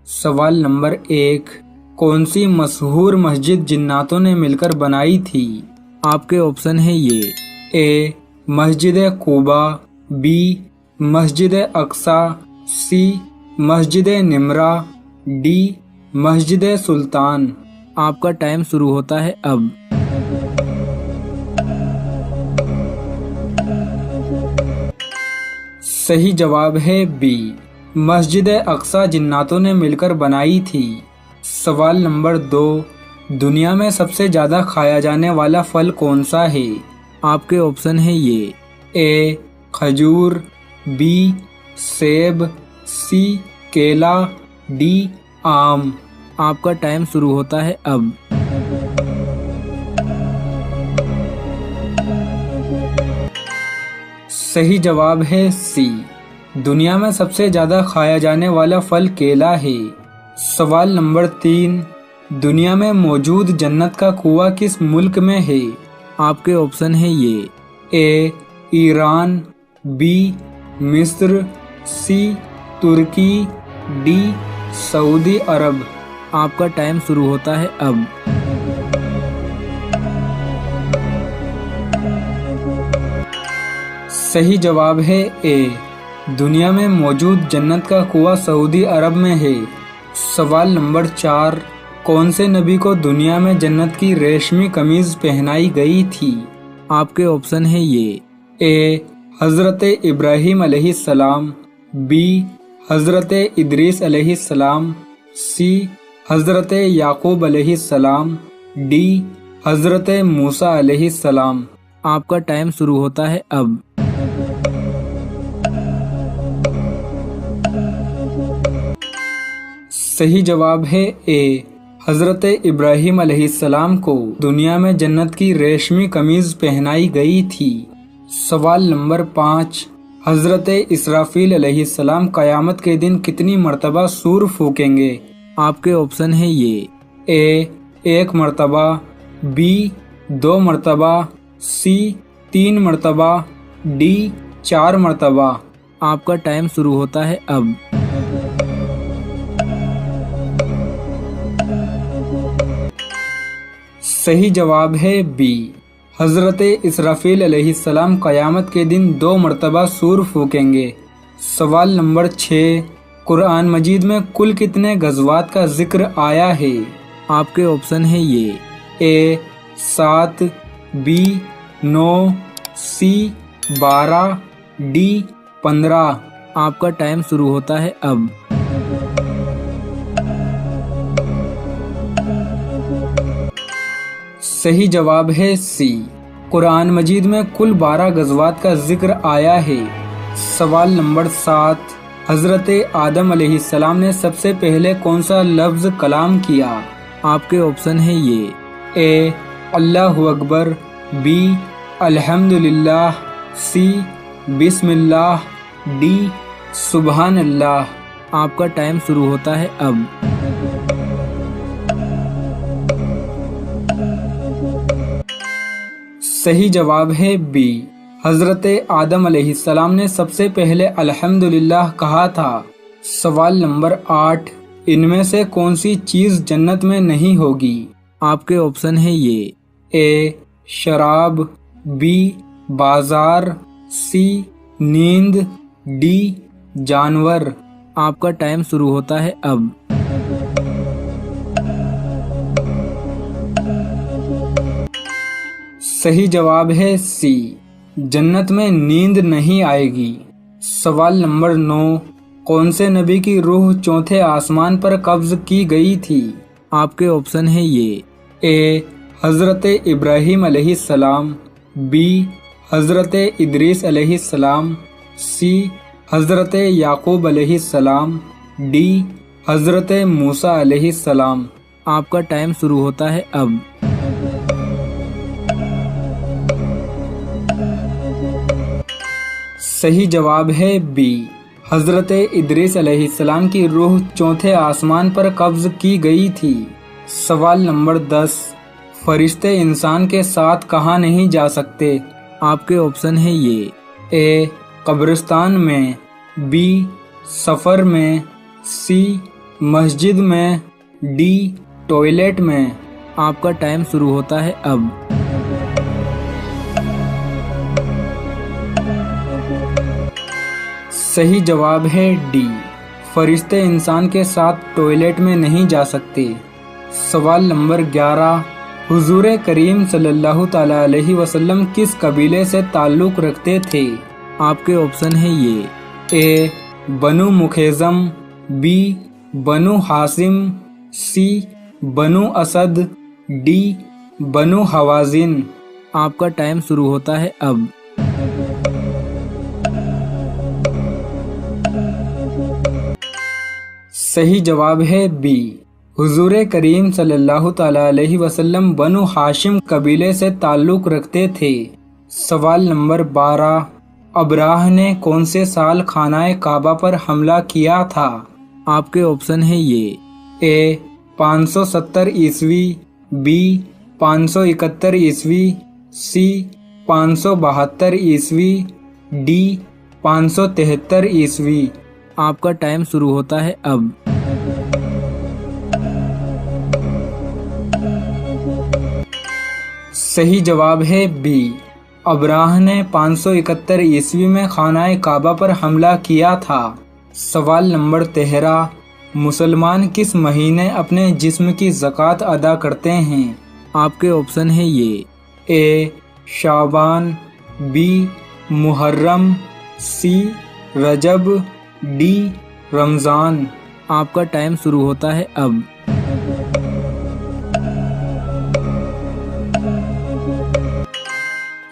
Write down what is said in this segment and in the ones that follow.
सवाल नंबर 1, कौन सी मशहूर मस्जिद जिन्नातों ने मिलकर बनाई थी? आपके ऑप्शन है ये। ए मस्जिद कुबा, बी मस्जिद अक्सा, सी मस्जिद निमरा, डी मस्जिद सुल्तान। आपका टाइम शुरू होता है अब। सही जवाब है बी, मस्जिद अक्सा जिन्नातों ने मिलकर बनाई थी। सवाल नंबर 2, दुनिया में सबसे ज्यादा खाया जाने वाला फल कौन सा है? आपके ऑप्शन है ये। ए खजूर, बी सेब, सी केला, डी आम। आपका टाइम शुरू होता है अब। सही जवाब है सी, दुनिया में सबसे ज्यादा खाया जाने वाला फल केला है। सवाल नंबर 3, दुनिया में मौजूद जन्नत का कुआं किस मुल्क में है? आपके ऑप्शन है ये। ए ईरान, बी मिस्र, सी तुर्की, डी सऊदी अरब। आपका टाइम शुरू होता है अब। सही जवाब है ए, दुनिया में मौजूद जन्नत का कुआं सऊदी अरब में है। सवाल नंबर 4, कौन से नबी को दुनिया में जन्नत की रेशमी कमीज पहनाई गई थी? आपके ऑप्शन है ये। ए हजरत इब्राहिम अलैहिस्सलाम, बी हजरत इदरीस अलैहिस्सलाम, सी हजरत याकूब अलैहिस्सलाम, डी हजरत मूसा अलैहिस्सलाम। आपका टाइम शुरू होता है अब। सही जवाब है ए, हजरत इब्राहिम अलैहिस्सलाम को दुनिया में जन्नत की रेशमी कमीज पहनाई गई थी। सवाल नंबर 5, हजरत इसराफील अलैहिस्सलाम कयामत के दिन कितनी मर्तबा सूर फूकेंगे? आपके ऑप्शन है ये। ए 1 मर्तबा, बी 2 मर्तबा, सी 3 मर्तबा, डी 4 मर्तबा। आपका टाइम शुरू होता है अब। सही जवाब है बी, हजरत इसराफील अलैहिस्सलाम कयामत के दिन 2 मर्तबा सूर फूकेंगे। सवाल नंबर 6, कुरान मजीद में कुल कितने गज़वात का जिक्र आया है? आपके ऑप्शन है ये। ए 7, बी 9, सी 12, डी 15। आपका टाइम शुरू होता है अब। सही जवाब है सी, कुरान मजीद में कुल 12 गज़वात का जिक्र आया है। सवाल नंबर 7, हजरत आदम अलैहिस्सलाम ने सबसे पहले कौन सा लफ्ज कलाम किया? आपके ऑप्शन है ये। ए अल्लाहु अकबर, बी अल्हम्दुलिल्लाह, सी बिस्मिल्लाह, डी सुबहान अल्लाह। आपका टाइम शुरू होता है अब। सही जवाब है बी, हजरत आदम अलैहिस्सलाम ने सबसे पहले अल्हम्दुलिल्लाह कहा था। सवाल नंबर 8, इनमें से कौन सी चीज जन्नत में नहीं होगी? आपके ऑप्शन है ये। ए शराब, बी बाजार, सी नींद, डी जानवर। आपका टाइम शुरू होता है अब। सही जवाब है सी, जन्नत में नींद नहीं आएगी। सवाल नंबर 9, कौन से नबी की रूह चौथे आसमान पर कब्ज की गई थी? आपके ऑप्शन है ये। ए हजरत इब्राहिम अलैहिस्सलाम, बी हजरत इदरीस अलैहिस्सलाम, सी हजरत याकूब अलैहिस्सलाम, डी हजरत मूसा अलैहिस्सलाम। आपका टाइम शुरू होता है अब। सही जवाब है बी, हजरत इदरीस अलैहिस्सलाम की रूह चौथे आसमान पर कब्ज की गई थी। सवाल नंबर 10, फरिश्ते इंसान के साथ कहाँ नहीं जा सकते? आपके ऑप्शन है ये। ए कब्रिस्तान में, बी सफर में, सी मस्जिद में, डी टॉयलेट में। आपका टाइम शुरू होता है अब। सही जवाब है डी, फरिश्ते इंसान के साथ टॉयलेट में नहीं जा सकते। सवाल नंबर 11, हुजूर करीम सल्लल्लाहु ताला अलैहि वसल्लम किस कबीले से ताल्लुक़ रखते थे? आपके ऑप्शन है ये। ए बनु मुखेज़म, बी बनु हासिम, सी बनु असद, डी बनु हवाजिन। आपका टाइम शुरू होता है अब। सही जवाब है बी, हुजूर करीम सल्लल्लाहु ताला अलैहि वसल्लम बनु हाशिम कबीले से ताल्लुक़ रखते थे। सवाल नंबर 12, अबराह ने कौन से साल खानाए काबा पर हमला किया था? आपके ऑप्शन है ये। ए 570 ईस्वी, बी 571 ईस्वी, सी 572 ईस्वी, डी 573 ईस्वी। आपका टाइम शुरू होता है अब। सही जवाब है बी, अबराह ने 571 ईस्वी में खानाए काबा पर हमला किया था। सवाल नंबर 13, मुसलमान किस महीने अपने जिस्म की ज़कात अदा करते हैं? आपके ऑप्शन है ये। ए शाबान, बी मुहर्रम, सी रजब, डी रमज़ान। आपका टाइम शुरू होता है अब।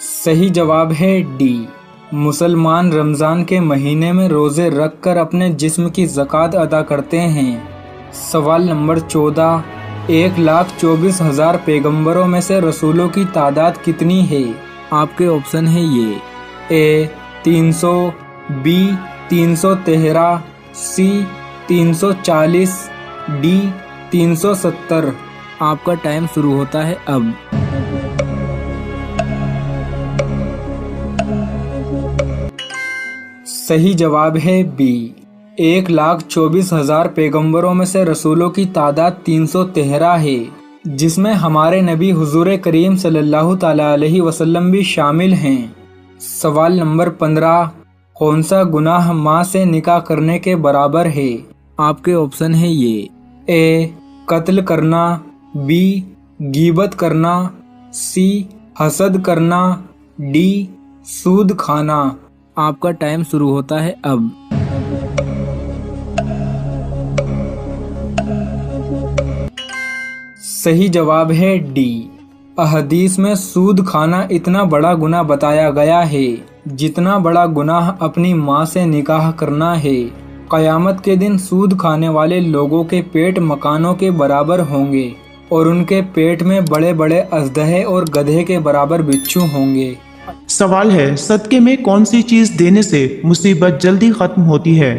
सही जवाब है डी, मुसलमान रमज़ान के महीने में रोज़े रखकर अपने जिस्म की ज़कात अदा करते हैं। सवाल नंबर 14, 1,24,000 पैगंबरों में से रसूलों की तादाद कितनी है? आपके ऑप्शन है ये। ए 300, बी 313, सी 340, डी 370। आपका टाइम शुरू होता है अब। सही जवाब है बी, 1,24,000 पैगंबरों में से रसूलों की तादाद 313 है, जिसमें हमारे नबी हुजूर करीम सल्लल्लाहु ताला अलैहि वसल्लम भी शामिल हैं। सवाल नंबर 15, कौन सा गुनाह माँ से निकाह करने के बराबर है? आपके ऑप्शन है ये। ए कत्ल करना, बी गीबत करना, सी हसद करना, डी सूद खाना। आपका टाइम शुरू होता है अब। सही जवाब है डी, अहदीस में सूद खाना इतना बड़ा गुनाह बताया गया है जितना बड़ा गुनाह अपनी माँ से निकाह करना है। कयामत के दिन सूद खाने वाले लोगों के पेट मकानों के बराबर होंगे और उनके पेट में बड़े बड़े अजदहे और गधे के बराबर बिच्छू होंगे। सवाल है, सदके में कौन सी चीज देने से मुसीबत जल्दी खत्म होती है?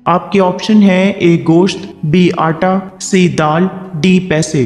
आपके ऑप्शन है। ए गोश्त, बी आटा, सी दाल, डी पैसे।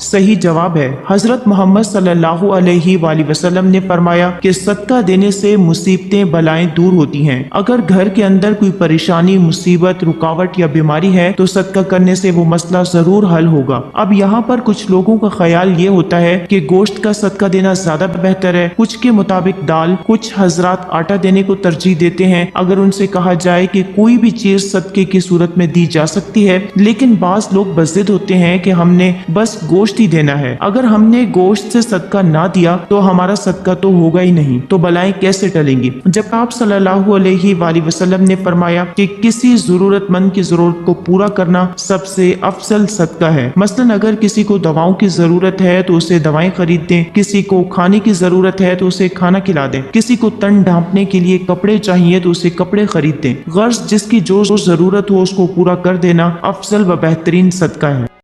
सही जवाब है हजरत मोहम्मद सल्लल्लाहु अलैहि वसल्लम ने फरमाया कि सदका देने से मुसीबतें बलाएं दूर होती हैं। अगर घर के अंदर कोई परेशानी, मुसीबत, रुकावट या बीमारी है तो सदका करने से वो मसला जरूर हल होगा। अब यहाँ पर कुछ लोगों का ख्याल ये होता है कि गोश्त का सदका देना ज्यादा बेहतर है, कुछ के मुताबिक दाल, कुछ हजरात आटा देने को तरजीह देते हैं अगर उनसे कहा जाए कि कोई भी चीज सदके की सूरत में दी जा सकती है। लेकिन बाज लोग बज़िद होते हैं कि हमने बस गोश्त ही देना है, अगर हमने गोश्त से सदका ना दिया तो हमारा सदका तो होगा ही नहीं, तो बलाएं कैसे टलेंगी? जब आप सल्लल्लाहु अलैहि वसल्लम ने फरमाया कि किसी जरूरतमंद की जरूरत को पूरा करना सबसे अफजल सदका है। मसलन अगर किसी को दवाओं की जरूरत है तो उसे दवाएं खरीद दें, किसी को खाने की जरूरत है तो उसे खाना खिला दें, किसी को तन ढांपने के लिए कपड़े चाहिए तो उसे कपड़े खरीद दें। गर्ज जिसकी जो जरूरत हो उसको पूरा कर देना अफजल व बेहतरीन सदका है।